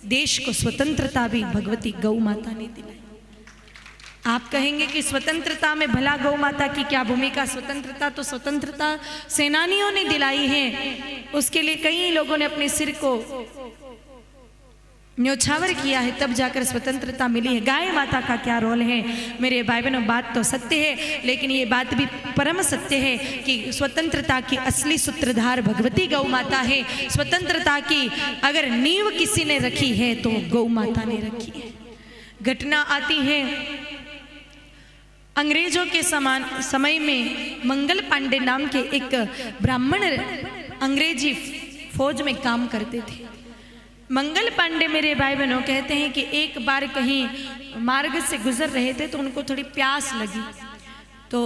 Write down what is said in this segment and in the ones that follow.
देश को स्वतंत्रता भी भगवती गौ माता ने दिलाई। आप कहेंगे कि स्वतंत्रता में भला गौ माता की क्या भूमिका? स्वतंत्रता तो स्वतंत्रता सेनानियों ने दिलाई है, उसके लिए कई लोगों ने अपने सिर को न्योछावर किया है, तब जाकर स्वतंत्रता मिली है। गाय माता का क्या रोल है? मेरे भाई बहनों, बात तो सत्य है, लेकिन ये बात भी परम सत्य है कि स्वतंत्रता की असली सूत्रधार भगवती गौ माता है। स्वतंत्रता की अगर नींव किसी ने रखी है तो गौ माता ने रखी है। घटना आती है अंग्रेजों के समय में मंगल पांडे नाम के एक ब्राह्मण अंग्रेजी फौज में काम करते थे। मंगल पांडे मेरे भाई बहनों कहते हैं कि एक बार कहीं मार्ग से गुजर रहे थे तो उनको थोड़ी प्यास लगी, तो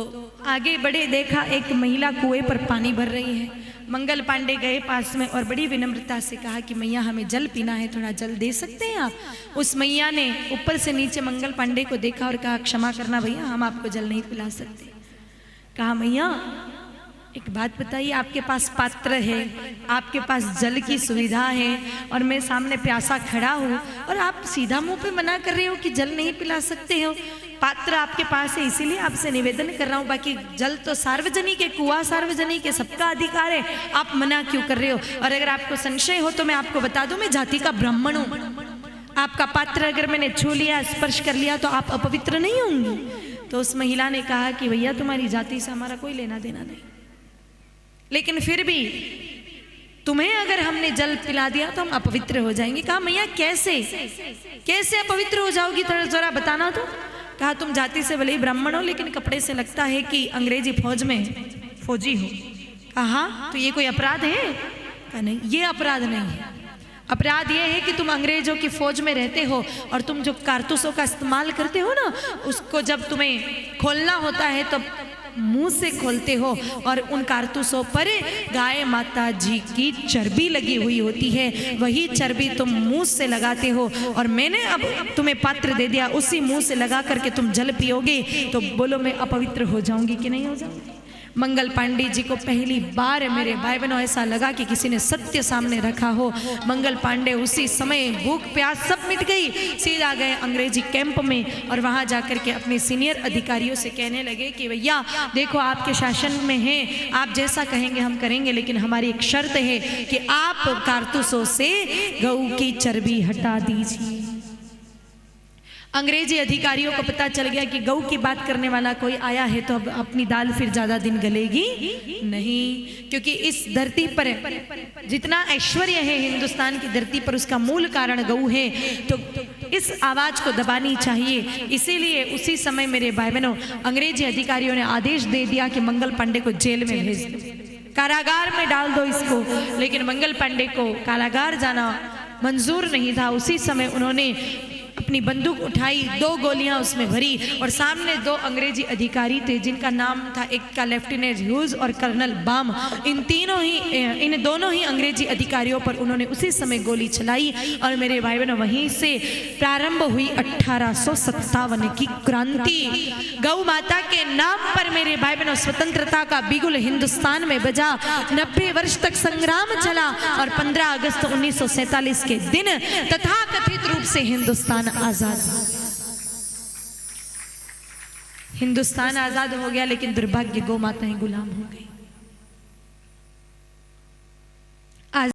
आगे बढ़े, देखा एक महिला कुएं पर पानी भर रही है। मंगल पांडे गए पास में और बड़ी विनम्रता से कहा कि मैया हमें जल पीना है, थोड़ा जल दे सकते हैं आप? उस मैया ने ऊपर से नीचे मंगल पांडे को देखा और कहा क्षमा करना भैया, हम आपको जल नहीं पिला सकते। कहा मैया एक बात बताइए, आपके पास पात्र है, आपके पास जल की सुविधा है और मैं सामने प्यासा खड़ा हूँ और आप सीधा मुंह पे मना कर रहे हो कि जल नहीं पिला सकते हो। पात्र आपके पास है इसीलिए आपसे निवेदन कर रहा हूँ, बाकी जल तो सार्वजनिक है, कुआं सार्वजनिक है, सबका अधिकार है, आप मना क्यों कर रहे हो? और अगर आपको संशय हो तो मैं आपको बता दूं, मैं जाति का ब्राह्मण हूँ, आपका पात्र अगर मैंने छू लिया, स्पर्श कर लिया तो आप अपवित्र नहीं होंगी। तो उस महिला ने कहा कि भैया तुम्हारी जाति से हमारा कोई लेना देना नहीं, लेकिन फिर भी तुम्हें अगर हमने जल पिला दिया तो हम अपवित्र हो जाएंगे। कहा मैया कैसे अपवित्र हो जाओगी, थोड़ा जरा बताना तो। कहा तुम जाति से भले ही ब्राह्मण हो लेकिन कपड़े से लगता है कि अंग्रेजी फौज में फौजी हो। कहा तो ये कोई अपराध है? कहा नहीं, ये अपराध नहीं है। अपराध ये है कि तुम अंग्रेजों की फौज में रहते हो और तुम जो कारतूसों का इस्तेमाल करते हो ना, उसको जब तुम्हें खोलना होता है तो मुंह से खोलते हो और उन कारतूसों पर गाय माता जी की चर्बी लगी हुई होती है, वही चर्बी तुम मुंह से लगाते हो और मैंने अब तुम्हें पात्र दे दिया, उसी मुंह से लगा करके तुम जल पियोगे तो बोलो मैं अपवित्र हो जाऊंगी कि नहीं हो जाऊंगी? मंगल पांडे जी को पहली बार मेरे भाई बहनों ऐसा लगा कि किसी ने सत्य सामने रखा हो। मंगल पांडे उसी समय भूख प्यास सब मिट गई, सीधा गए अंग्रेजी कैंप में और वहां जाकर के अपने सीनियर अधिकारियों से कहने लगे कि भैया देखो आपके शासन में हैं, आप जैसा कहेंगे हम करेंगे, लेकिन हमारी एक शर्त है कि आप कारतूसों से गऊ की चर्बी हटा दीजिए। अंग्रेजी अधिकारियों को पता चल गया कि गऊ की बात करने वाला कोई आया है तो अब अपनी दाल फिर ज्यादा दिन गलेगी नहीं, क्योंकि इस धरती पर जितना ऐश्वर्य है हिंदुस्तान की धरती पर उसका मूल कारण गऊ है, तो इस आवाज को दबानी चाहिए। इसीलिए उसी समय मेरे भाई बहनों अंग्रेजी अधिकारियों ने आदेश दे दिया कि मंगल पांडे को जेल में भेज दो, कारागार में डाल दो इसको। लेकिन मंगल पांडे को कारागार जाना मंजूर नहीं था। उसी समय उन्होंने अपनी बंदूक उठाई, 2 गोलियां उसमें भरी और सामने 2 अंग्रेजी अधिकारी थे जिनका नाम था, एक का लेफ्टिनेंट ह्यूज और कर्नल बाम। इन दोनों ही अंग्रेजी अधिकारियों पर उन्होंने उसी समय गोली चलाई और मेरे भाई बहनों वहीं से प्रारंभ हुई 1857 की क्रांति। गौ माता के नाम पर मेरे भाई बहनों स्वतंत्रता का बिगुल हिंदुस्तान में बजा। 90 वर्ष तक संग्राम चला और 15 अगस्त 1947 के दिन तथाकथित रूप से हिंदुस्तान आजाद। हिंदुस्तान आजाद हो गया, लेकिन दुर्भाग्य गौ माताएं गुलाम हो गई।